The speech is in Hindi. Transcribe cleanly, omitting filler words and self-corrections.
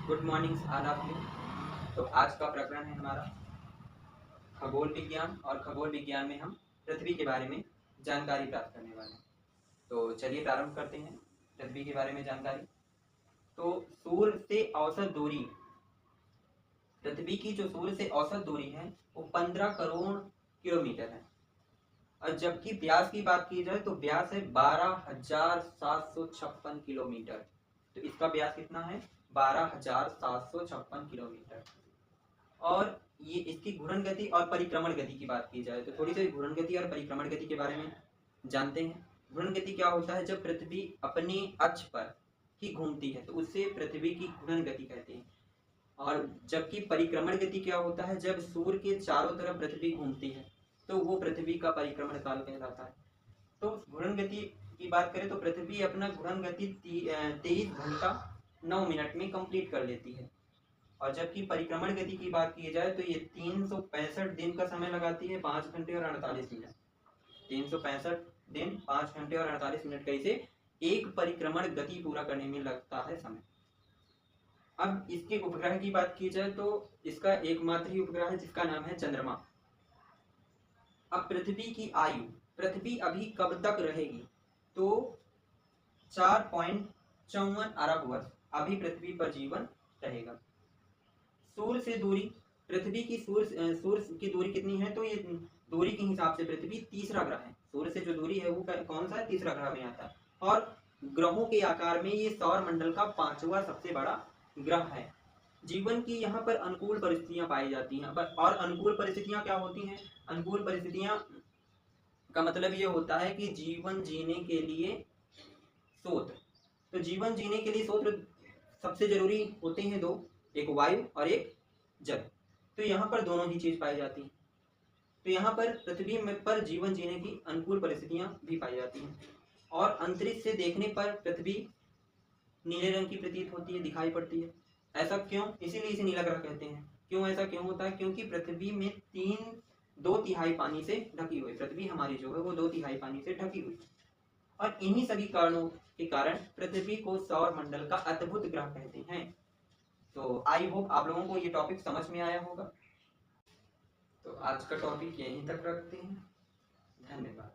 Good morning all of you. तो आज का प्रकरण है हमारा खगोल विज्ञान, और खगोल विज्ञान में हम पृथ्वी के बारे में जानकारी प्राप्त करने वाले हैं। तो चलिए प्रारंभ करते हैं पृथ्वी के बारे में जानकारी। तो सूर्य से औसत दूरी, पृथ्वी की जो सूर्य से औसत दूरी है वो 15 करोड़ किलोमीटर है। और जबकि व्यास की बात की जाए तो व्यास है 12,756 किलोमीटर। तो इसका व्यास कितना है? 12,756 किलोमीटर। और ये इसकी घूर्णन गति और परिक्रमण गति की बात की जाए तो थोड़ी सी घूर्णन गति और परिक्रमण गति के बारे में जानते हैं। घूर्णन गति क्या होता है? जब पृथ्वी अपने अक्ष पर ही घूमती है तो उससे पृथ्वी की घूर्णन गति कहते हैं। और जबकि परिक्रमण गति क्या होता है? जब सूर्य के चारों तरफ पृथ्वी घूमती है तो वो पृथ्वी का परिक्रमण काल कहलाता है। तो घूर्णन गति की बात करें तो पृथ्वी अपना घूर्णन गति 23 घंटा 9 मिनट में कंप्लीट कर लेती है। और जबकि परिक्रमण गति की बात की जाए तो ये 365 दिन का समय लगाती है, 5 घंटे और 48 मिनट। 365 दिन 5 घंटे और 48 मिनट का इसे एक परिक्रमण गति पूरा करने में लगता है समय। अब इसके उपग्रह की बात की जाए तो इसका एकमात्र ही उपग्रह है जिसका नाम है चंद्रमा। अब पृथ्वी की आयु, पृथ्वी अभी कब तक रहेगी? तो 4.54 अरब वर्ष अभी पृथ्वी पर जीवन रहेगा। सूर्य से दूरी, पृथ्वी की सूर्य की दूरी कितनी है? तो ये दूरी के हिसाब से पृथ्वी तीसरा ग्रह है। सूर्य से जो दूरी है वो कौन सा है? तीसरा ग्रह में आता है। और ग्रहों के आकार में ये सौर मंडल का 5वां सबसे बड़ा ग्रह है। जीवन की यहाँ पर अनुकूल परिस्थितियां पाई जाती हैं। और अनुकूल परिस्थितियां क्या होती हैं? अनुकूल परिस्थितियां का मतलब ये होता है कि जीवन जीने के लिए स्रोत, तो जीवन जीने के लिए स्रोत सबसे जरूरी होते हैं दो, एक वायु और एक जल। तो यहाँ पर दोनों ही चीज पाई जाती है। तो यहाँ पर पृथ्वी में पर जीवन जीने की अनुकूल परिस्थितियां भी पाई जाती हैं। और अंतरिक्ष से देखने पर पृथ्वी नीले रंग की प्रतीत होती है, दिखाई पड़ती है। ऐसा क्यों? इसीलिए इसे नीला ग्रह कहते हैं। क्यों ऐसा क्यों होता है? क्योंकि पृथ्वी में 2/3 पानी से ढकी हुई, पृथ्वी हमारी जो है वो 2/3 पानी से ढकी हुई। और इन्हीं सभी कारणों के कारण पृथ्वी को सौर मंडल का अद्भुत ग्रह कहते हैं। तो आई होप आप लोगों को ये टॉपिक समझ में आया होगा। तो आज का टॉपिक यहीं तक रखते हैं। धन्यवाद।